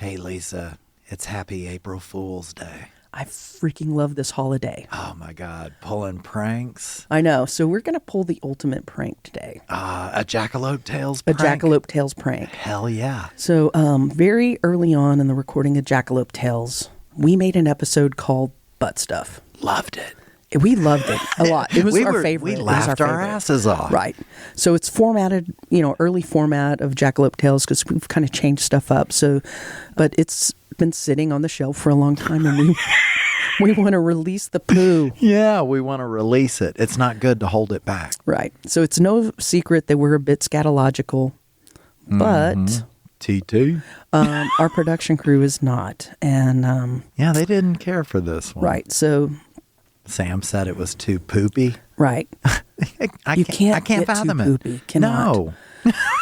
Hey, Lisa, it's Happy April Fool's Day. I freaking love this holiday. Oh, my God. Pulling pranks. I know. So we're going to pull the ultimate prank today. A Jackalope Tales A prank? Jackalope Tales prank. Hell yeah. So very early on in the recording of Jackalope Tales, we made an episode called Butt Stuff. Loved it. We loved it a lot. It was our favorite. We laughed our asses off. Right. So it's formatted, early format of Jackalope Tales because we've kind of changed stuff up. So, but it's been sitting on the shelf for a long time, and we want to release the poo. Yeah, we want to release it. It's not good to hold it back. Right. So it's no secret that we're a bit scatological, but TT. Our production crew is not, and Yeah, they didn't care for this one. right. So Sam said it was too poopy. right. I You can't get fathom too it. poopy. Cannot.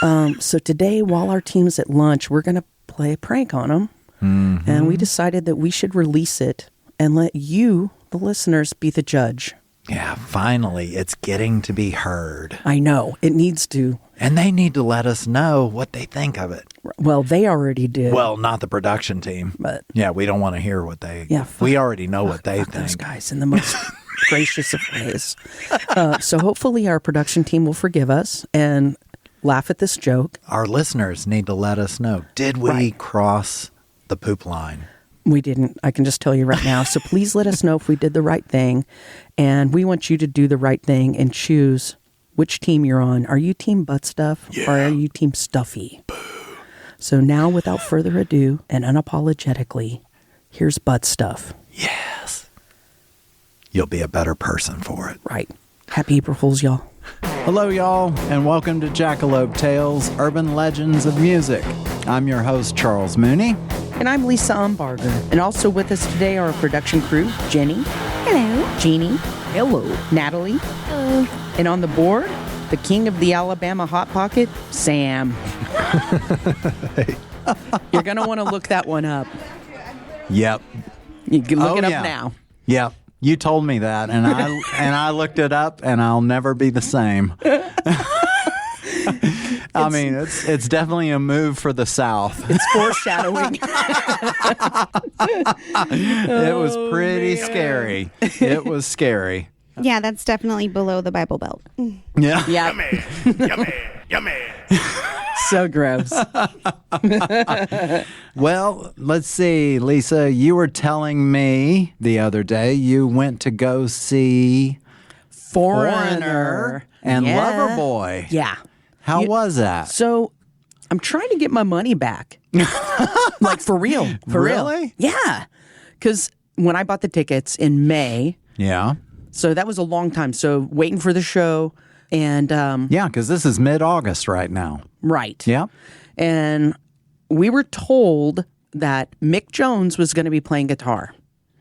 No. So today, while our team's at lunch, we're going to play a prank on them. Mm-hmm. And we decided that we should release it and let you, the listeners, be the judge. Yeah, finally, it's getting to be heard. I know. It needs to. And they need to let us know what they think of it. Well, they already did. Well, not the production team. But yeah, we don't want to hear what they... Yeah, we already know what they fuck think. those guys in the most gracious of ways. So hopefully our production team will forgive us and laugh at this joke. Our listeners need to let us know. Did we Right. cross the poop line? We didn't. I can just tell you right now. So please let us know if we did the right thing. And we want you to do the right thing and choose which team you're on. Are you team butt stuff or are you team stuffy? So now, without further ado and unapologetically, here's butt stuff. Yes. You'll be a better person for it. Right. Happy April Fools, y'all. Hello, y'all, and welcome to Jackalope Tales, Urban Legends of Music. I'm your host, Charles Mooney. And I'm Lisa Umbarger. And also with us today are our production crew, Jenny. Hello. Jeannie. Hello. Natalie. Hello. And on the board, the king of the Alabama Hot Pocket, Sam. You're going to want to look that one up. Yep. You can look Oh, it up yeah. now. Yep, you told me that, and I looked it up, and I'll never be the same. I mean, it's definitely a move for the South. It's foreshadowing. It was pretty scary. It was scary. Yeah, that's definitely below the Bible Belt. Yeah. Yeah. Yummy. So gross. Well, let's see, Lisa, you were telling me the other day you went to go see Foreigner. and Yeah. Loverboy. Yeah. How was that? So I'm trying to get my money back. Like for real. For real. Really? Yeah. Because when I bought the tickets in May, Yeah. so that was a long time. So waiting for the show and Yeah, because this is mid-August right now. right. Yeah. And we were told that Mick Jones was going to be playing guitar.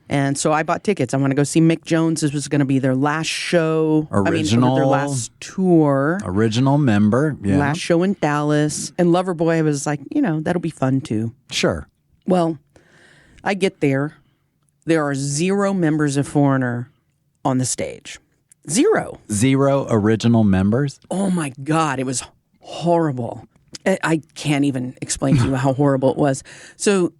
And so I bought tickets. I want to go see Mick Jones. This was going to be their last show. Original. Their last tour. Original member. Yeah. Last show in Dallas. And Loverboy, I was like, that'll be fun too. Sure. Well, I get there. There are 0 members of Foreigner on the stage. 0. 0 original members. Oh my God, it was horrible. I can't even explain to you how horrible it was. So,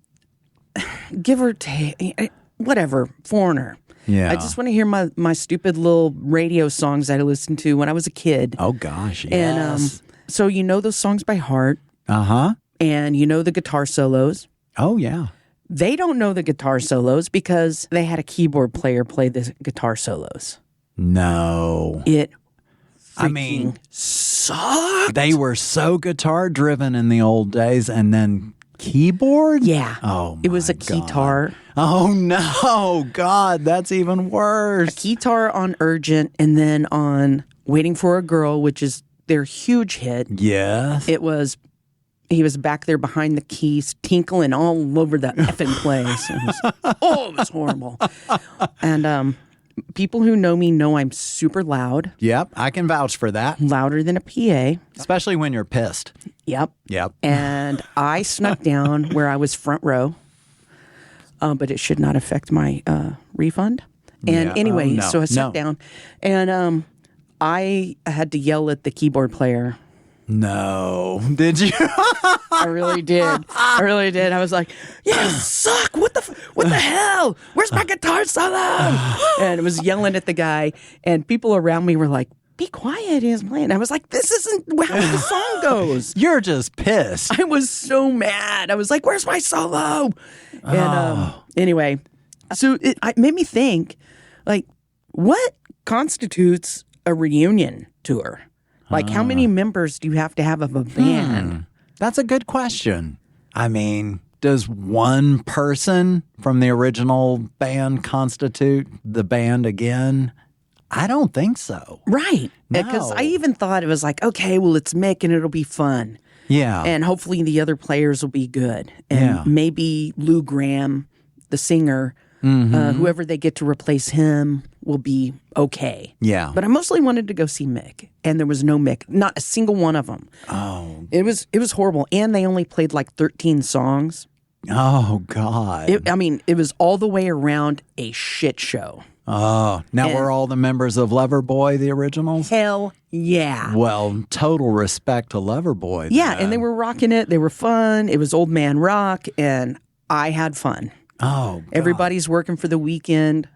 give or take, whatever, Foreigner. Yeah. I just want to hear my stupid little radio songs that I listened to when I was a kid. Oh gosh. Yes. And so you know those songs by heart, Uh-huh. and you know the guitar solos. Oh yeah. They don't know the guitar solos because they had a keyboard player play the guitar solos. No. It I mean, sucked. they were so guitar driven in the old days, and then keyboard? Yeah. Oh, it was a my God. keytar. Oh no, God, that's even worse. Keytar on Urgent, and then on Waiting for a Girl, which is their huge hit. Yes. He was back there behind the keys, tinkling all over the effing place. It was horrible. And people who know me know I'm super loud, Yep, I can vouch for that, louder than a PA. especially when you're pissed. Yep. Yep. And I snuck down where I was front row, but it should not affect my refund. And Yeah. anyway, Oh, no. so I sat No. down, and I had to yell at the keyboard player No. Did you? I really did. I was like, "You suck! What the hell? Where's my guitar solo?" And it was yelling at the guy, and people around me were like, "Be quiet, he's playing." I was like, "This isn't how the song goes." You're just pissed. I was so mad. I was like, "Where's my solo?" And anyway, so it made me think, like, what constitutes a reunion tour? Like, how many members do you have to have of a band? That's a good question. I mean, does one person from the original band constitute the band again? I don't think so. Right. No. Because I even thought it was like, okay, well, it's Mick and it'll be fun. Yeah. And hopefully the other players will be good. And maybe Lou Gramm, the singer, whoever they get to replace him will be okay. Yeah. But I mostly wanted to go see Mick. And there was no Mick. Not a single one of them. Oh. It was horrible. And they only played like 13 songs. Oh, God. It was all the way around a shit show. Oh, now we're all the members of Loverboy, the originals? Hell yeah. Well, total respect to Loverboy. Yeah, and they were rocking it. They were fun. It was old man rock, and I had fun. Oh, God. Everybody's working for the weekend.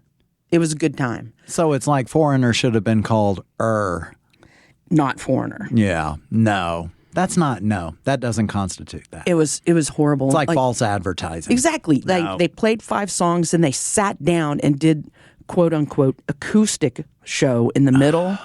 It was a good time. So it's like Foreigner should have been called Not Foreigner. Yeah, no. That doesn't constitute that. It was horrible. It's like false advertising. Exactly. No. They played 5 songs, and they sat down and did quote-unquote acoustic show in the middle.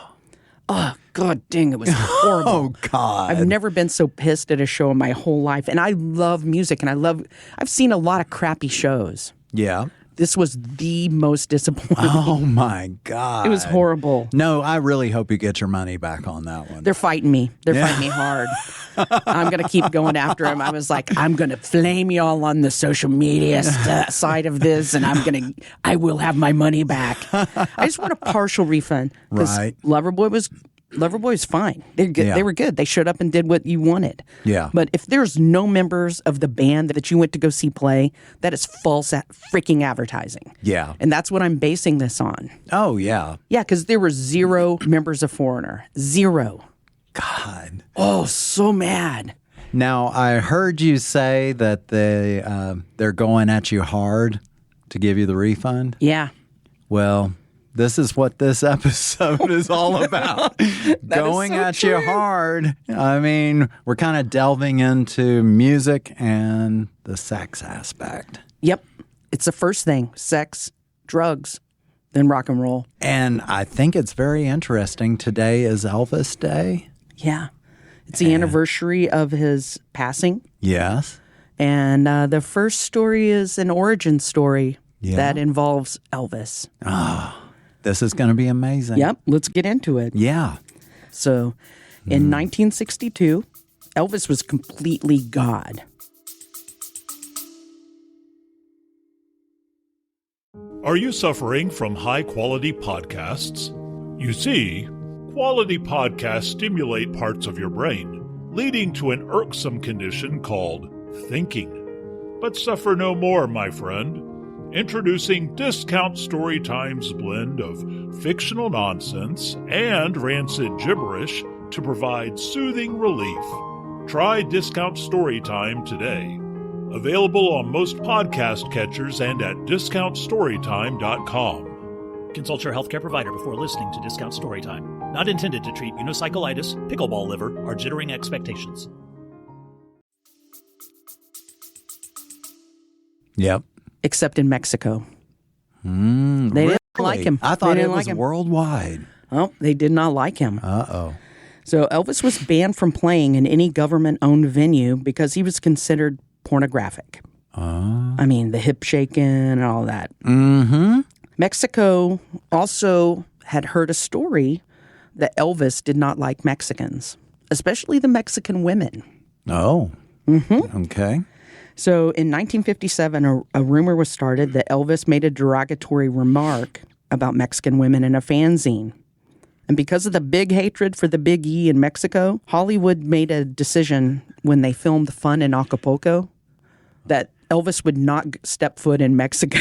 Oh, God dang, it was horrible. Oh, God. I've never been so pissed at a show in my whole life. And I love music, and I've seen a lot of crappy shows. Yeah. This was the most disappointing. Oh, my God. It was horrible. No, I really hope you get your money back on that one. They're fighting me. They're fighting me hard. I'm going to keep going after him. I was like, I'm going to flame y'all on the social media side of this, and I will have my money back. I just want a partial refund. Right. Loverboy was fine. They're good. Yeah. They were good. They showed up and did what you wanted. Yeah. But if there's no members of the band that you went to go see play, that is false freaking advertising. Yeah. And that's what I'm basing this on. Oh, yeah. Yeah, because there were 0 members of Foreigner. 0. God. Oh, so mad. Now, I heard you say that they're going at you hard to give you the refund. Yeah. Well, this is what this episode is all about. Going at you hard. I mean, we're kind of delving into music and the sex aspect. Yep. It's the first thing. Sex, drugs, then rock and roll. And I think it's very interesting. Today is Elvis Day. Yeah. It's the anniversary of his passing. Yes. And the first story is an origin story that involves Elvis. This is going to be amazing. Yep. Let's get into it. Yeah. So in 1962, Elvis was completely God. Are you suffering from high-quality podcasts? You see, quality podcasts stimulate parts of your brain, leading to an irksome condition called thinking. But suffer no more, my friend. Introducing Discount Storytime's blend of fictional nonsense and rancid gibberish to provide soothing relief. Try Discount Storytime today. Available on most podcast catchers and at discountstorytime.com. Consult your healthcare provider before listening to Discount Storytime. Not intended to treat unicyclitis, pickleball liver, or jittering expectations. Yep. Except in Mexico. They didn't like him. I thought They it didn't was like him. worldwide. Oh, they did not like him. Uh-oh. So Elvis was banned from playing in any government-owned venue because he was considered pornographic. I mean, the hip shaking and all that. Mm-hmm. Mexico also had heard a story that Elvis did not like Mexicans, especially the Mexican women. Oh. Mm-hmm. Okay. So in 1957, a rumor was started that Elvis made a derogatory remark about Mexican women in a fanzine. And because of the big hatred for the Big E in Mexico, Hollywood made a decision when they filmed Fun in Acapulco that Elvis would not step foot in Mexico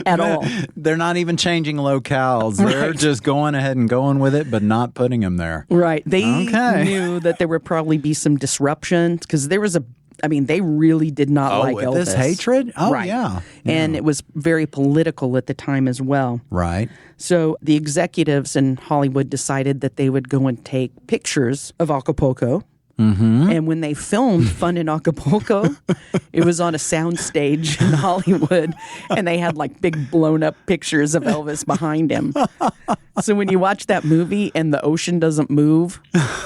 at all. They're not even changing locales. They're just going ahead and going with it, but not putting him there. Right. They knew that there would probably be some disruption because there was they really did not like Elvis. This hatred? Oh, right. yeah. And it was very political at the time as well. Right. So the executives in Hollywood decided that they would go and take pictures of Acapulco. Mm-hmm. And when they filmed Fun in Acapulco, it was on a soundstage in Hollywood, and they had like big blown up pictures of Elvis behind him. So when you watch that movie and the ocean doesn't move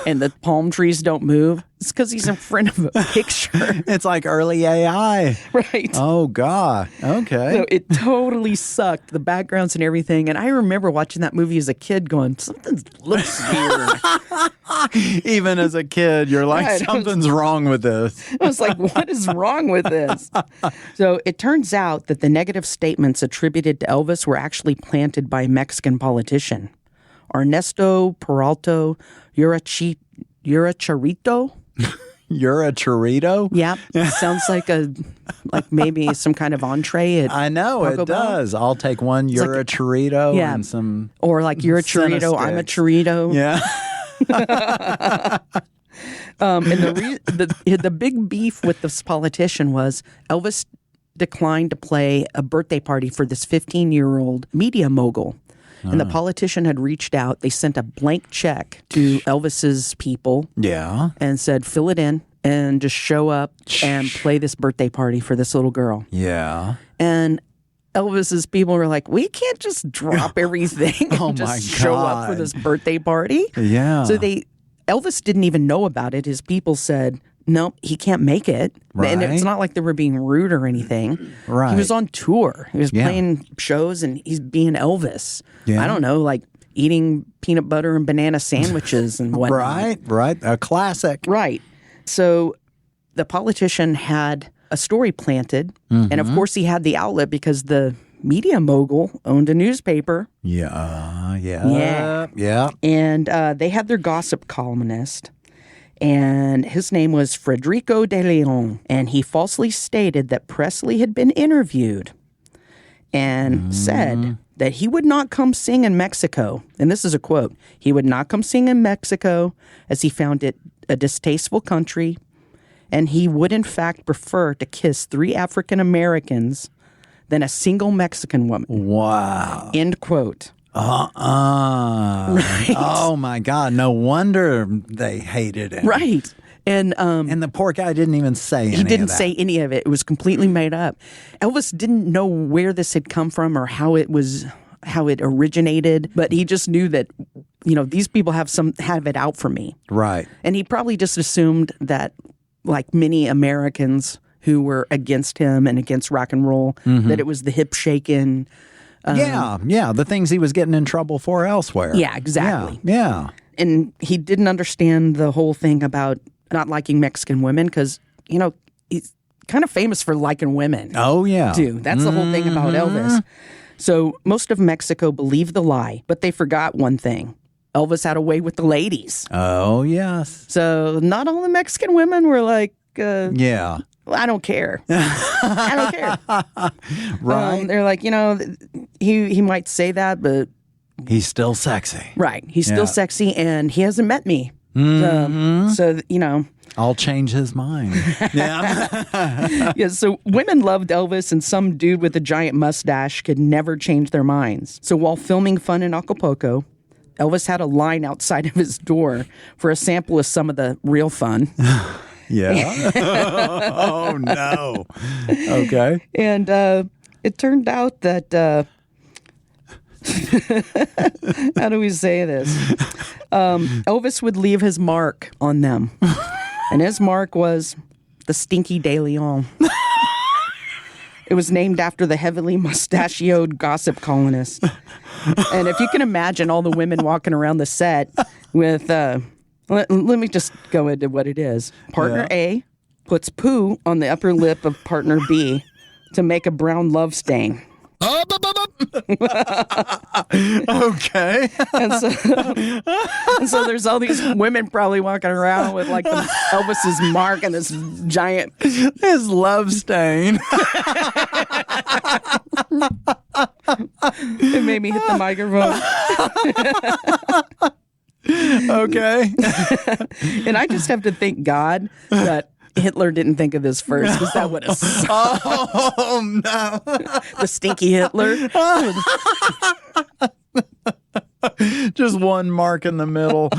and the palm trees don't move, it's because he's in front of a picture. It's like early AI. Right. Oh, God. Okay. So it totally sucked, the backgrounds and everything. And I remember watching that movie as a kid going, something looks weird. Even as a kid, you're like, Right. something's wrong with this. I was like, what is wrong with this? So it turns out that the negative statements attributed to Elvis were actually planted by a Mexican politician, Ernesto Peralta Urachirito. You're a churrito? Yeah, sounds like maybe some kind of entree. I know, it does. I'll take one. You're a churrito and some... Or like, you're a churrito, I'm a churrito. Yeah. And the big beef with this politician was Elvis declined to play a birthday party for this 15-year-old media mogul. And the politician had reached out. They sent a blank check to Elvis's people. Yeah. And said, fill it in and just show up and play this birthday party for this little girl. Yeah. And Elvis's people were like, we can't just drop everything and just show up for this birthday party. Yeah. So Elvis didn't even know about it. His people said, no, he can't make it. Right. And it's not like they were being rude or anything. Right. He was on tour. He was playing shows and he's being Elvis. Yeah. I don't know, like eating peanut butter and banana sandwiches and whatnot. Right. A classic. Right. So the politician had a story planted. Mm-hmm. And of course he had the outlet because the media mogul owned a newspaper. Yeah. And they had their gossip columnist. And his name was Federico de Leon. And he falsely stated that Presley had been interviewed and said that he would not come sing in Mexico. And this is a quote. He would not come sing in Mexico as he found it a distasteful country. And he would, in fact, prefer to kiss 3 African Americans than a single Mexican woman. Wow. End quote. Right. Oh, my God. No wonder they hated him. Right. And the poor guy didn't even say any of that. He didn't say any of it. It was completely made up. Elvis didn't know where this had come from or how it originated, but he just knew that, these people have it out for me. Right. And he probably just assumed that, like many Americans who were against him and against rock and roll, that it was the hip shaking. The things he was getting in trouble for elsewhere. Yeah, exactly. Yeah. And he didn't understand the whole thing about not liking Mexican women because, he's kind of famous for liking women. Oh, yeah. Too. That's the whole thing about Elvis. So most of Mexico believed the lie, but they forgot one thing. Elvis had a way with the ladies. Oh, yes. So not all the Mexican women were like, I don't care. I don't care. Right. They're like, he might say that, but he's still sexy. Right. He's still sexy and he hasn't met me. So, I'll change his mind. Yeah. Yeah. So women loved Elvis and some dude with a giant mustache could never change their minds. So while filming Fun in Acapulco, Elvis had a line outside of his door for a sample of some of the real fun. Yeah. Oh, no. Okay. And it turned out that, how do we say this? Elvis would leave his mark on them. And his mark was the Stinky De Leon. It was named after the heavily mustachioed gossip columnist. And if you can imagine all the women walking around the set with... Let me just go into what it is. Partner A puts poo on the upper lip of partner B to make a brown love stain. Okay. And so there's all these women probably walking around with like Elvis's mark and this giant His love stain. It made me hit the microphone. Okay. And I just have to thank God that Hitler didn't think of this first, because that would have sucked. Oh, no. The stinky Hitler. Just one mark in the middle.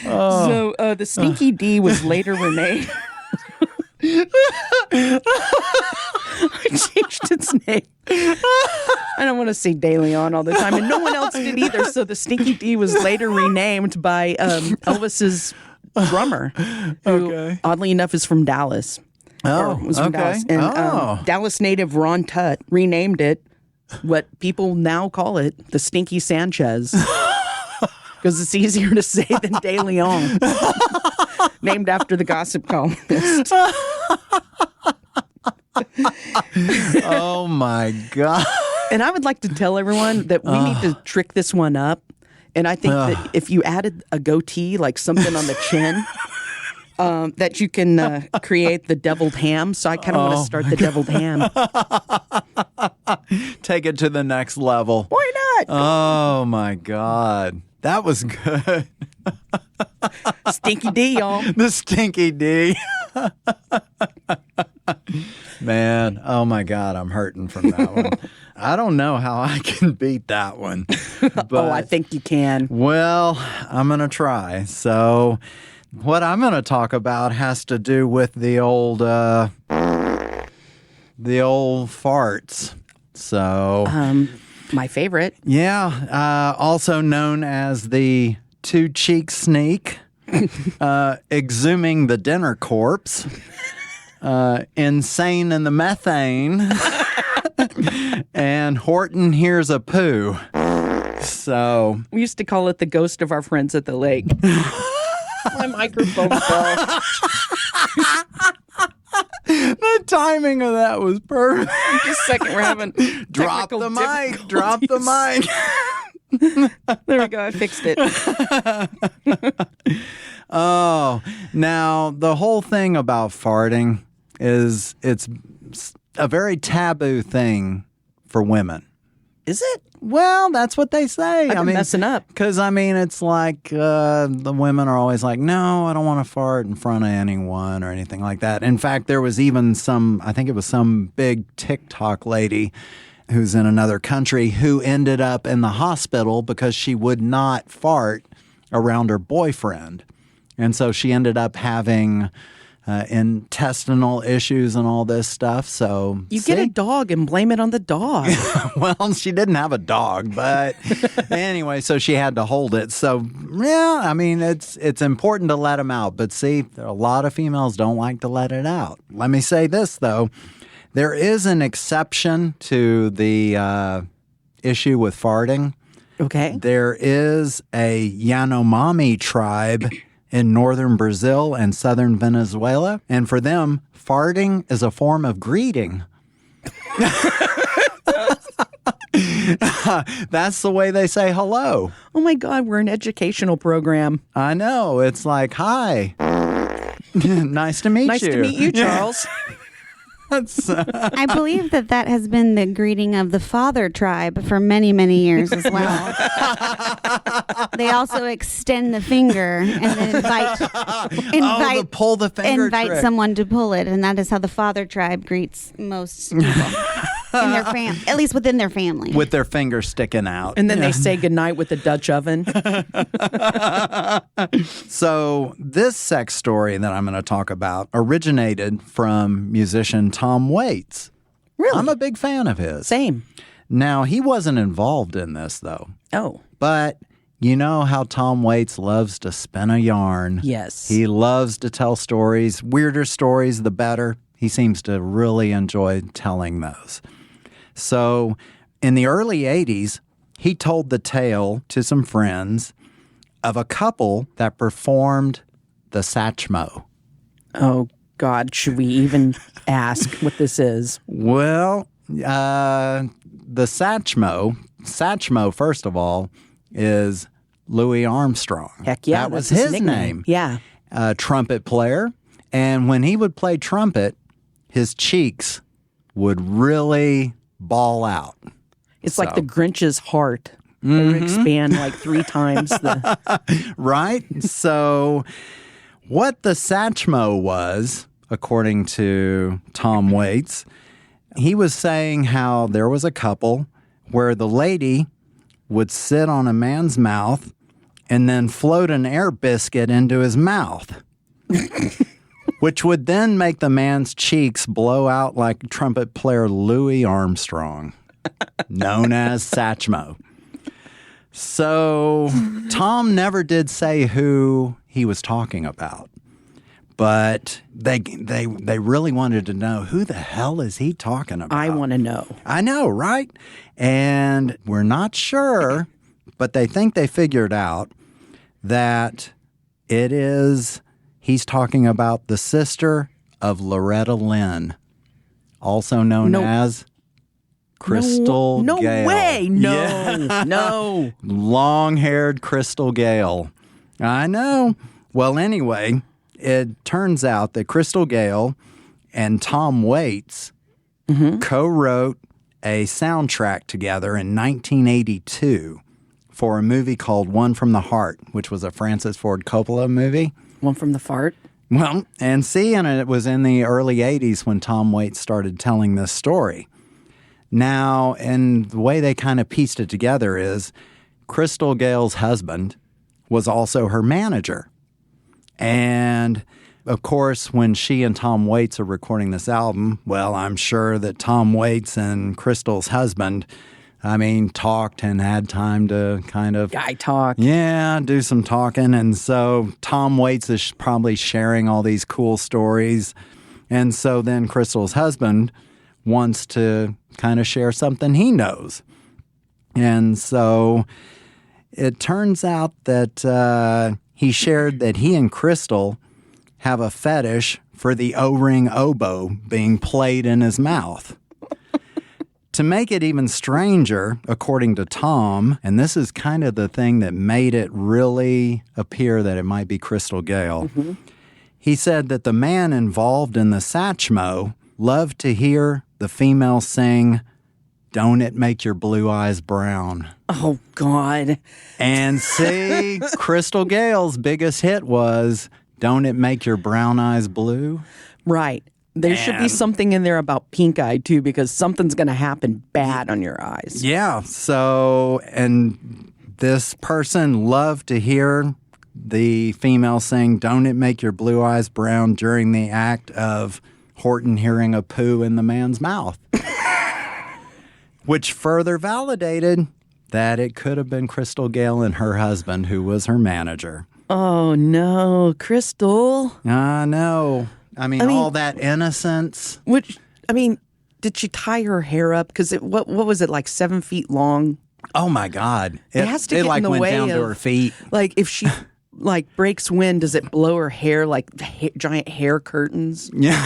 So the Stinky D was later renamed. I changed its name. I don't want to say De Leon all the time, and no one else did either. So the Stinky D was later renamed by Elvis's drummer, who oddly enough is from Dallas. Was from Dallas. And Dallas native Ron Tutt renamed it what people now call it, the Stinky Sanchez, because it's easier to say than De Leon, named after the gossip columnist. Oh, my God. And I would like to tell everyone that we need to trick this one up. And I think that if you added a goatee, like something on the chin, that you can create the deviled ham. So I kind of want to start the deviled ham. Take it to the next level. Why not? Oh, my God. That was good. Stinky D, y'all. The Stinky D. Man, oh my God, I'm hurting from that one. I don't know how I can beat that one. But, I think you can. Well, I'm going to try. So what I'm going to talk about has to do with the old farts. So my favorite. Yeah, also known as the two-cheek sneak, exhuming the dinner corpse, insane in the methane, and Horton hears a poo. So we used to call it the ghost of our friends at the lake. My microphone fell. The timing of that was perfect. Just a second, we're having drop the mic. Drop the mic. There we go. I fixed it. Oh, now the whole thing about farting is it's a very taboo thing for women. Is it? Well, that's what they say. I've been messing up. Because, it's like the women are always like, no, I don't want to fart in front of anyone or anything like that. In fact, there was even I think it was some big TikTok lady who's in another country who ended up in the hospital because she would not fart around her boyfriend. And so she ended up having intestinal issues and all this stuff. So you get a dog and blame it on the dog. Well, she didn't have a dog, but anyway, so she had to hold it. So yeah, it's important to let them out. But see, a lot of females don't like to let it out. Let me say this though, there is an exception to the issue with farting. Okay, there is a Yanomami tribe in northern Brazil and southern Venezuela. And for them, farting is a form of greeting. That's the way they say hello. Oh my God, we're an educational program. I know. It's like, hi. Nice to meet you. Nice to meet you, Charles. I believe that has been the greeting of the father tribe for many, many years as well. They also extend the finger and then invite pull the finger invite trick. someone to pull it, and that is how the father tribe greets most people in their at least within their family, with their finger sticking out. And then they say goodnight with the Dutch oven. So this sex story that I'm going to talk about originated from musician Tom Waits. Really? I'm a big fan of his. Same. Now, he wasn't involved in this, though. Oh. But you know how Tom Waits loves to spin a yarn. Yes. He loves to tell stories. Weirder stories, the better. He seems to really enjoy telling those. So in the early 80s, he told the tale to some friends of a couple that performed the Satchmo. God, should we even ask what this is? Well, the Satchmo, first of all, is Louis Armstrong. Heck yeah. That was that's his nickname. name. Yeah. Trumpet player. And when he would play trumpet, his cheeks would really ball out. It's like the Grinch's heart. It would expand like 3 times the... Right? So what the Satchmo was, according to Tom Waits, he was saying how there was a couple where the lady would sit on a man's mouth and then float an air biscuit into his mouth, which would then make the man's cheeks blow out like trumpet player Louis Armstrong, known as Satchmo. So Tom never did say who he was talking about, but they really wanted to know, who the hell is he talking about? I want to know. I know, right? And we're not sure, but they think they figured out that he's talking about the sister of Loretta Lynn, also known as Crystal no Gale. Way. No. Long-haired Crystal Gale. I know. Well, anyway, it turns out that Crystal Gale and Tom Waits co-wrote a soundtrack together in 1982 for a movie called One from the Heart, which was a Francis Ford Coppola movie. One from the fart? Well, and it was in the early 80s when Tom Waits started telling this story. Now, and the way they kind of pieced it together is Crystal Gale's husband was also her manager. And, of course, when she and Tom Waits are recording this album, well, I'm sure that Tom Waits and Crystal's husband, talked and had time to kind of... Guy talk. Yeah, do some talking. And so Tom Waits is probably sharing all these cool stories. And so then Crystal's husband wants to kind of share something he knows. And so it turns out that he shared that he and Crystal have a fetish for the O-ring oboe being played in his mouth. To make it even stranger, according to Tom, and this is kind of the thing that made it really appear that it might be Crystal Gale, he said that the man involved in the Satchmo loved to hear the female sing, "Don't It Make Your Blue Eyes Brown." Oh, God. And see, Crystal Gale's biggest hit was, "Don't It Make Your Brown Eyes Blue?" Right. There should be something in there about pink eye, too, because something's going to happen bad on your eyes. Yeah. So, and this person loved to hear the female sing, "Don't It Make Your Blue Eyes Brown" during the act of Horton hearing a poo in the man's mouth, which further validated that it could have been Crystal Gale and her husband, who was her manager. Oh, no. Crystal. I know. I mean, all that innocence. Did she tie her hair up? Because what was it, like 7 feet long? Oh, my God. It has to get in the went way down of, to her feet. Like, if she... breaks wind, does it blow her hair like giant hair curtains? Yeah.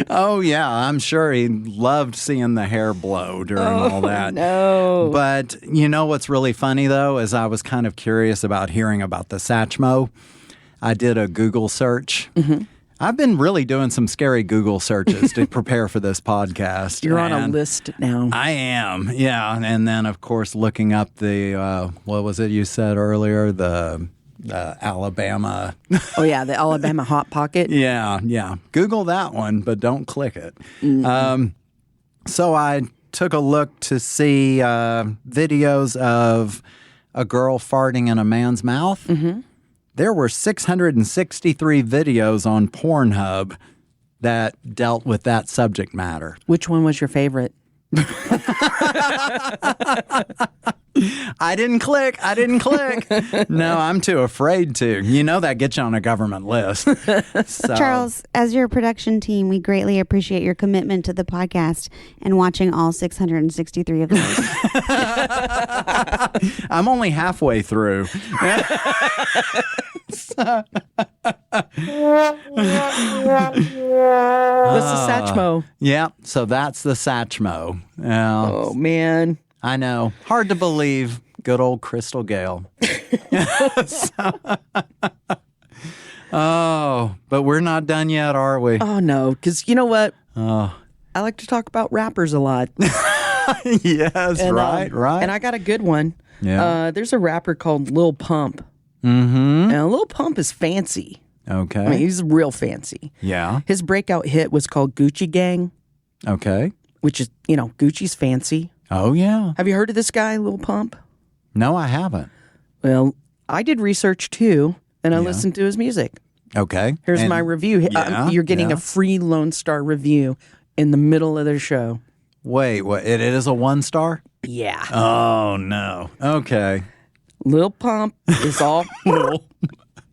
Oh, yeah. I'm sure he loved seeing the hair blow during all that. No. But you know what's really funny, though, is I was kind of curious about hearing about the Satchmo. I did a Google search. I've been really doing some scary Google searches to prepare for this podcast. You're on a list now. I am, yeah. And then, of course, looking up the, what was it you said earlier? The Alabama. Oh, yeah, the Alabama Hot Pocket. Yeah. Google that one, but don't click it. So I took a look to see videos of a girl farting in a man's mouth. There were 663 videos on Pornhub that dealt with that subject matter. Which one was your favorite? I didn't click. No, I'm too afraid to. You know that gets you on a government list. So. Charles, as your production team, we greatly appreciate your commitment to the podcast and watching all 663 of those. I'm only halfway through. the Satchmo. Yeah, so that's the Satchmo. Oh, man. I know. Hard to believe. Good old Crystal Gale. Oh, but we're not done yet, are we? Oh, no, because you know what? Oh. I like to talk about rappers a lot. Yes, And, right. And I got a good one. Yeah. There's a rapper called Lil Pump. Mm-hmm. And Lil Pump is fancy. Okay. I mean, he's real fancy. Yeah. His breakout hit was called Gucci Gang, Okay. which is, Gucci's fancy. Oh, yeah. Have you heard of this guy, Lil Pump? No, I haven't. Well, I did research too, and I listened to his music. Okay. Here's And- my review. Yeah, You're getting yeah. a free Lone Star review in the middle of the show. Wait, what? It is a 1-star? Yeah. Oh, no. Okay. Lil Pump is all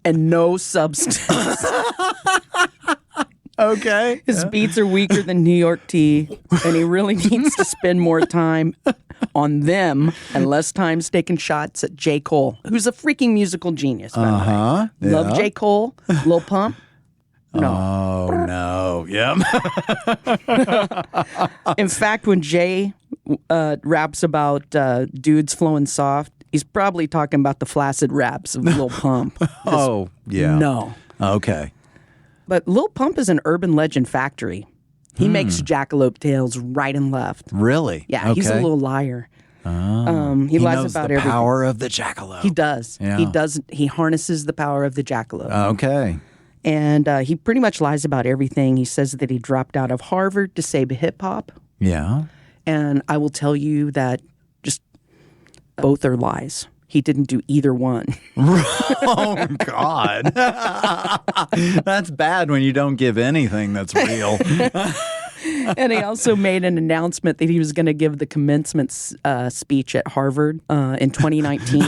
and no substance. Okay. His beats are weaker than New York tea, and he really needs to spend more time on them and less time taking shots at J. Cole, who's a freaking musical genius, by the way. Uh-huh. Love Yeah. J. Cole, Lil Pump. No. Oh, no. Yep. In fact, when Jay raps about dudes flowing soft, he's probably talking about the flaccid raps of Lil Pump. Oh, yeah. No. Okay. But Lil Pump is an urban legend factory. He makes jackalope tales right and left. Really? Yeah, okay. he's a little liar. He He lies knows about the everything. power of the jackalope. He does. Yeah. He does. He harnesses the power of the jackalope. Okay. And he pretty much lies about everything. He says that he dropped out of Harvard to save hip hop. Yeah. And I will tell you that just both are lies. He didn't do either one. Oh, God. That's bad when you don't give anything that's real. And he also made an announcement that he was going to give the commencement speech at Harvard in 2019.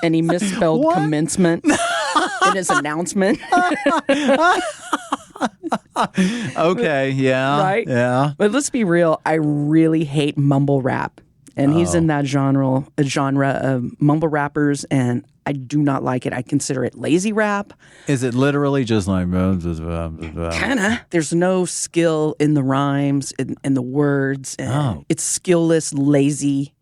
And he misspelled commencement in his announcement. Okay. Yeah. Right? Yeah. But let's be real. I really hate mumble rap. And he's in that genre of mumble rappers, and I do not like it. I consider it lazy rap. Is it literally just like... Kinda. There's no skill in the rhymes, in the words. It's skillless, lazy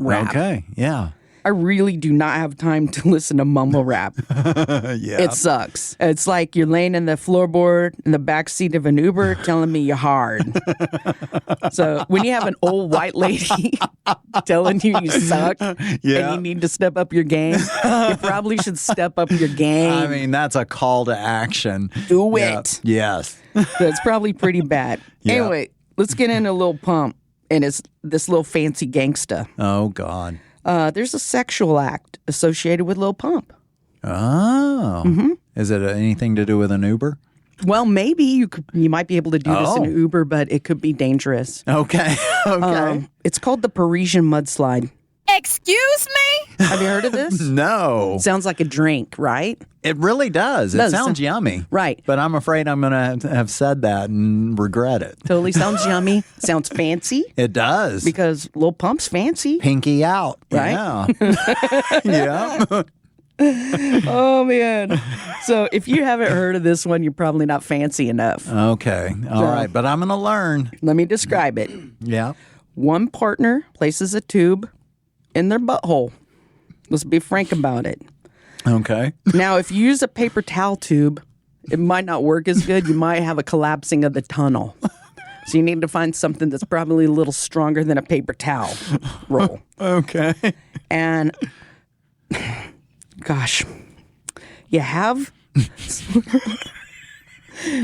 rap. Okay. Yeah. I really do not have time to listen to mumble rap. Yeah. It sucks. It's like you're laying in the floorboard in the backseat of an Uber telling me you're hard. So when you have an old white lady telling you suck and you need to step up your game, you probably should step up your game. I mean, that's a call to action. Do Yeah. it. Yes. That's probably pretty bad. Yeah. Anyway, let's get into Lil Pump and this little fancy gangsta. Oh, God. There's a sexual act associated with Lil Pump. Oh. Mm-hmm. Is it anything to do with an Uber? Well, maybe you might be able to do this in Oh. Uber, but it could be dangerous. Okay. Okay. It's called the Parisian mudslide. Excuse me? Have you heard of this? No. Sounds like a drink, right? It really does. It Does. sounds yummy. Right. But I'm afraid I'm going to have said that and regret it. Totally sounds yummy. Sounds fancy It does. because Lil Pump's fancy. Pinky out. Right? Yeah. Yeah. Oh, man. So if you haven't heard of this one, you're probably not fancy enough. Okay. All right. But I'm going to learn. Let me describe it. Yeah. One partner places a tube in their butthole. Let's be frank about it. Okay. Now, if you use a paper towel tube, it might not work as good. You might have a collapsing of the tunnel. So you need to find something that's probably a little stronger than a paper towel roll. Okay. And, gosh, you have... This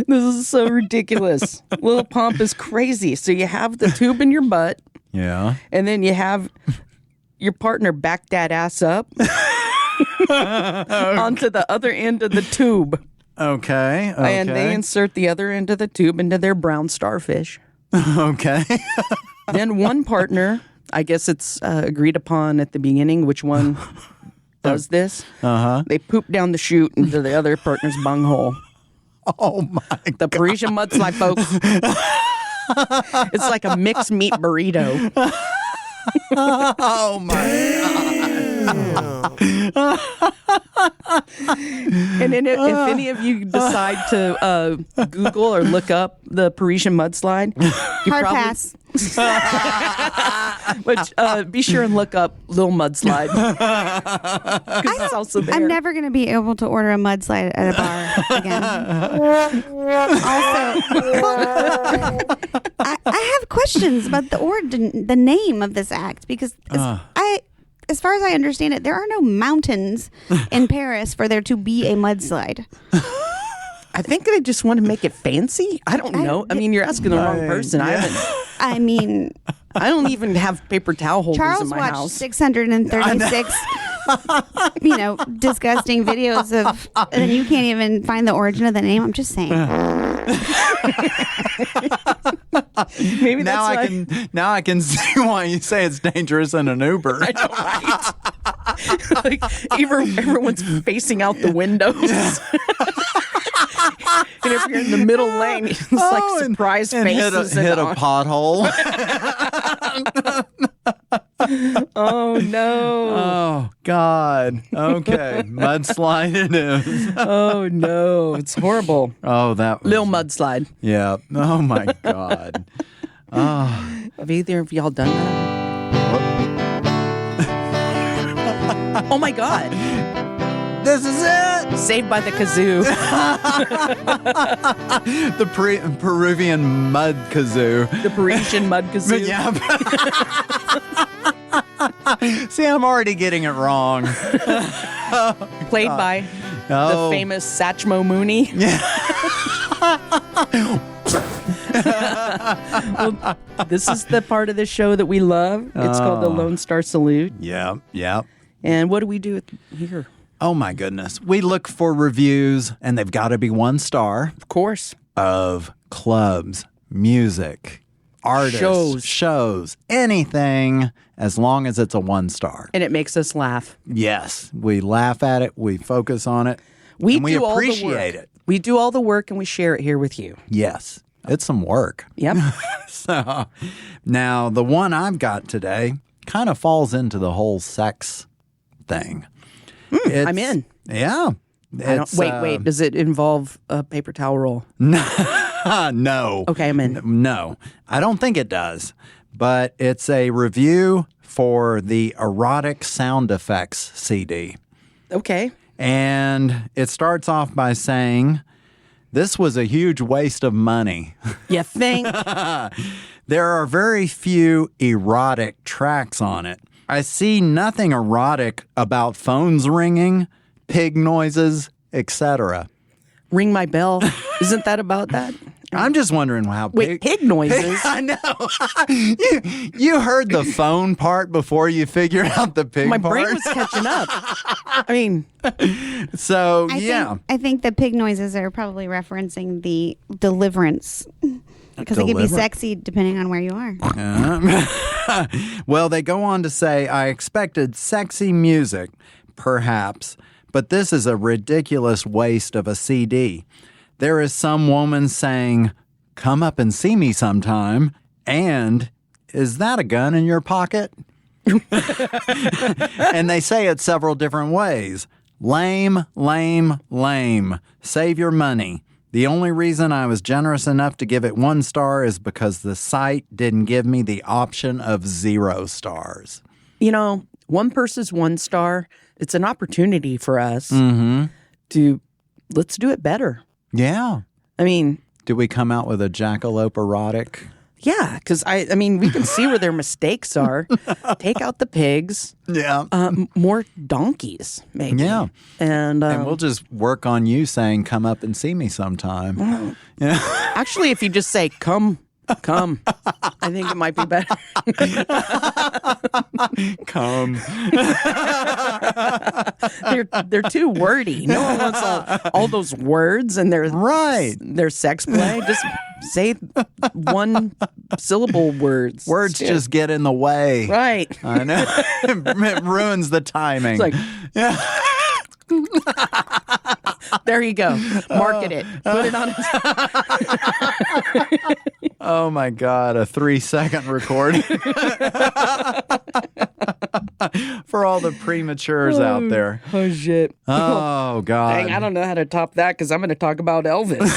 is so ridiculous. Lil Pump is crazy. So you have the tube in your butt, Yeah. and then you have your partner back that ass up onto the other end of the tube. Okay. And they insert the other end of the tube into their brown starfish. Okay. Then one partner, I guess it's agreed upon at the beginning which one does this. Uh-huh. They poop down the chute into the other partner's bunghole. Oh, my. The Parisian mudslide, folks. It's like a mixed meat burrito. Oh, my God. And then if any of you decide to Google or look up the Parisian mudslide, Hard pass. But be sure and look up Lil Mudslide. It's also there. I'm never going to be able to order a mudslide at a bar again. Also, I have questions about the name of this act, because as far as I understand it, there are no mountains in Paris for there to be a mudslide. I think they just want to make it fancy. I don't know. I mean, you're asking the wrong person. Yeah. I mean, I don't even have paper towel holders Charles in my watched house. 636, disgusting videos of, and then you can't even find the origin of the name. I'm just saying. Maybe now that's now I can see why you say it's dangerous in an Uber. I know, right? Like, everyone's facing out the windows. And if you're in the middle lane, it's like surprise faces. Hit a pothole. Oh, no. Oh, God. Okay. Mudslide it is. Oh, no. It's horrible. Oh, that was... Lil Mudslide. Yeah. Oh, my God. Oh. Have either of y'all done that? Oh, my God. This is it. Saved by the Kazoo. The Peruvian mud kazoo. The Parisian mud Kazoo. Yeah. See, I'm already getting it wrong. Played by the famous Satchmo Mooney. Yeah. Well, this is the part of the show that we love. It's called the Lone Star Salute. Yeah. Yeah. And what do we do here? Oh, my goodness. We look for reviews, and they've got to be 1 star. Of course. Of clubs, music, artists, shows, anything, as long as it's a 1 star. And it makes us laugh. Yes. We laugh at it. We focus on it. We do appreciate it. We do all the work, and we share it here with you. Yes. It's some work. Yep. So now the one I've got today kind of falls into the whole sex thing. I'm in. Yeah. Wait. Does it involve a paper towel roll? No. Okay, I'm in. No, I don't think it does. But it's a review for the Erotic Sound Effects CD. Okay. And it starts off by saying, this was a huge waste of money. You think? There are very few erotic tracks on it. I see nothing erotic about phones ringing, pig noises, etc. Ring my bell. Isn't that about that? I'm just wondering how pig noises. I know. you heard the phone part before you figured out the pig My part. brain was catching up. I mean, so I think the pig noises are probably referencing the Deliverance. Because it can be sexy depending on where you are. Well, they go on to say, I expected sexy music, perhaps, but this is a ridiculous waste of a CD. There is some woman saying, come up and see me sometime, and is that a gun in your pocket? And they say it several different ways. Lame, lame, lame. Save your money. The only reason I was generous enough to give it 1 star is because the site didn't give me the option of 0 stars. You know, one person's 1 star. It's an opportunity for us to let's do it better. Yeah. I mean, do we come out with a Jackalope erotic? Yeah, because I mean, we can see where their mistakes are. Take out the pigs. Yeah. More donkeys, maybe. Yeah. And we'll just work on you saying, come up and see me sometime. Yeah. Actually, if you just say, come, I think it might be better. Come. They're too wordy. No one wants all those words and their sex play. Just say 1 syllable words. Words just get in the way. Right. I know. It ruins the timing. It's like, there you go. Market it. Put it on it. Oh my God, a 3-second recording. For all the prematures out there. Oh, shit. Oh, God. Dang, I don't know how to top that because I'm going to talk about Elvis.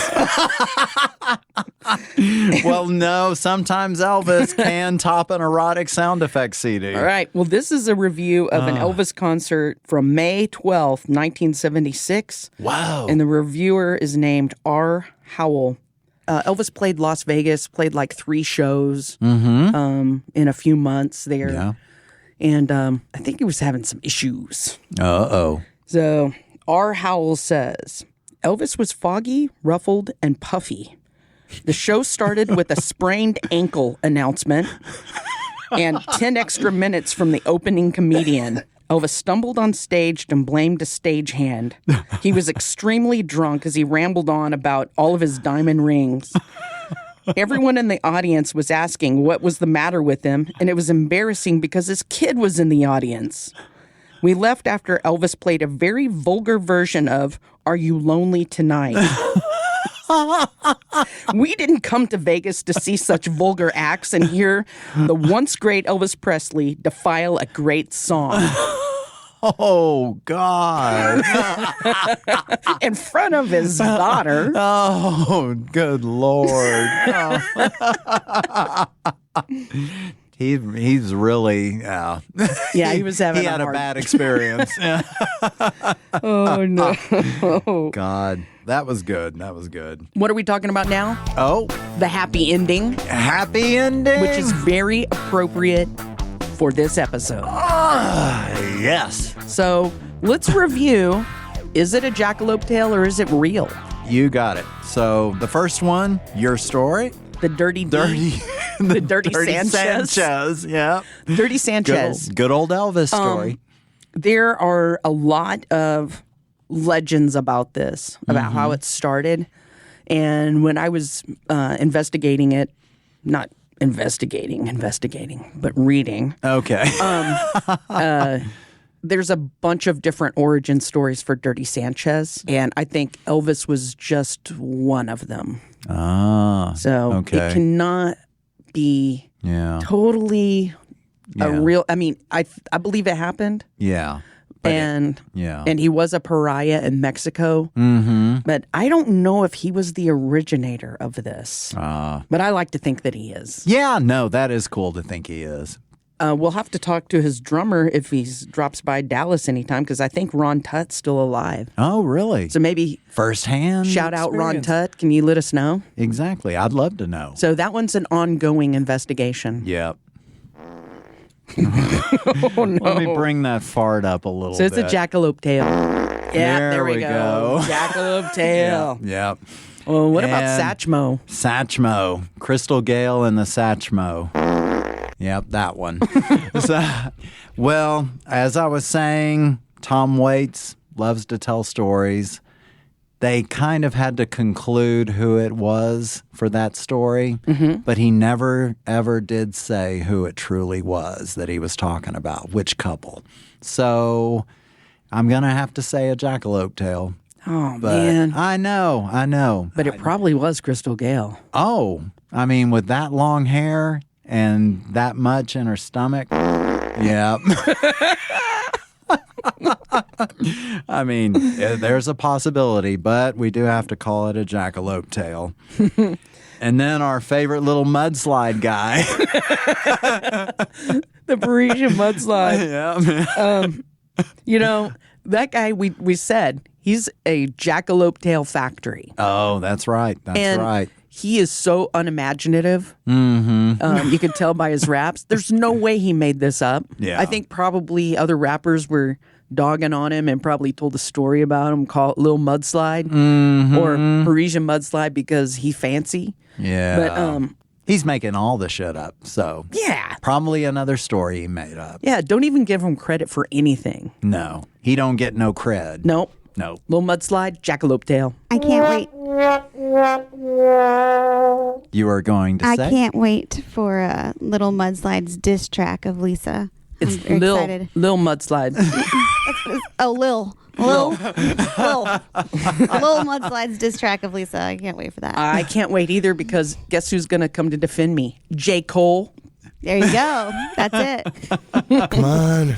Well, no, sometimes Elvis can top an erotic sound effect CD. All right. Well, this is a review of an Elvis concert from May 12th, 1976. Wow. And the reviewer is named R. Howell. Elvis played Las Vegas, played like 3 shows in a few months there. Yeah. And I think he was having some issues. Uh-oh. So R. Howell says, Elvis was foggy, ruffled, and puffy. The show started with a sprained ankle announcement and 10 extra minutes from the opening comedian. Elvis stumbled on stage and blamed a stagehand. He was extremely drunk as he rambled on about all of his diamond rings. Everyone in the audience was asking what was the matter with him, and it was embarrassing because his kid was in the audience. We left after Elvis played a very vulgar version of Are You Lonely Tonight? We didn't come to Vegas to see such vulgar acts and hear the once great Elvis Presley defile a great song. Oh, God. In front of his daughter. Oh, good Lord. He's really, Yeah, he was having he had a hard... bad experience. Oh, no. God, that was good. That was good. What are we talking about now? Oh, The happy ending, happy ending. which is very appropriate for this episode. Yes. So let's review, is it a jackalope tale or is it real? You got it. So the first one, your story. The Dirty Sanchez. Sanchez, yeah. Dirty Sanchez. Good old Elvis story. There are a lot of legends about this, about how it started. And when I was investigating it, not investigating, but reading. Okay. There's a bunch of different origin stories for Dirty Sanchez, and I think Elvis was just one of them. So okay. it cannot be totally a real. I mean, I believe it happened. Yeah. And he was a pariah in Mexico. But I don't know if he was the originator of this. But I like to think that he is. Yeah, no, that is cool to think he is. We'll have to talk to his drummer if he drops by Dallas anytime, because I think Ron Tutt's still alive. Oh, really? So maybe firsthand shout out Ron experience. Tutt. Can you let us know? Exactly. I'd love to know. So that one's an ongoing investigation. Yep. Oh, no. Let me bring that fart up a little So it's bit. a jackalope tale. Yeah, there we go. go. Jackalope tale. Yep. Well, what about And Satchmo? Satchmo. Crystal Gale and the Satchmo. Yep, that one. Well, as I was saying, Tom Waits loves to tell stories. They kind of had to conclude who it was for that story, but he never, ever did say who it truly was that he was talking about, which couple. So I'm going to have to say a jackalope tale. Oh, But man. I know. But it probably was Crystal Gale. Oh, I mean, with that long hair and that much in her stomach, yeah. I mean, there's a possibility, but we do have to call it a jackalope tale. And then our favorite little mudslide guy. The Parisian mudslide. Yeah. You know, that guy, we said, he's a jackalope tail factory. Oh, that's right. That's right. He is so unimaginative. You could tell by his raps. There's no way he made this up. Yeah. I think probably other rappers were dogging on him and probably told a story about him called Lil Mudslide or Parisian Mudslide because he fancy. Yeah. But he's making all the shit up. So yeah. probably another story he made up. Yeah, don't even give him credit for anything. No, he don't get no cred. Nope. No. Lil Mudslide, jackalope tail. I can't wait. You are going to I say? can't wait for Little Mudslide's diss track of Lisa. It's I'm very excited. Lil Mudslide. Lil Mudslide's diss track of Lisa. I can't wait for that. I can't wait either, because guess who's going to come to defend me? J. Cole. There you go. That's it. Come on.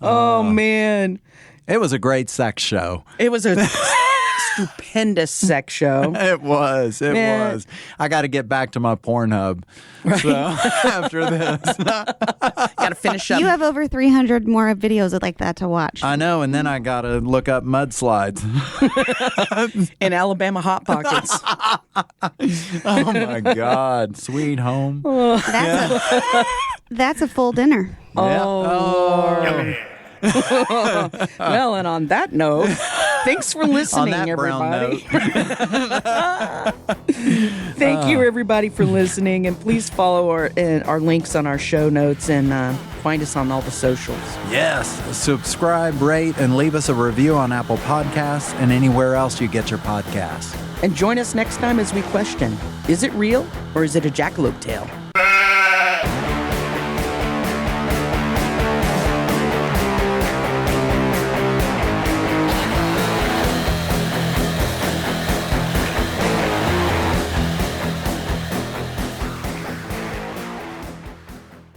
Oh, man. It was a great sex show. It was a stupendous sex show. It was. It Man. was. I got to get back to my Pornhub. Right. So after this. Got to finish up. You have over 300 more videos like that to watch. I know, and then I got to look up mudslides. in Alabama Hot Pockets. Oh, my God. Sweet home. That's a full dinner. Oh. Well, and on that note, thanks for listening, On that everybody. brown Thank you, everybody, for listening, and please follow our links on our show notes and find us on all the socials. Yes. Subscribe, rate, and leave us a review on Apple Podcasts and anywhere else you get your podcasts. And join us next time as we question, is it real or is it a jackalope tale?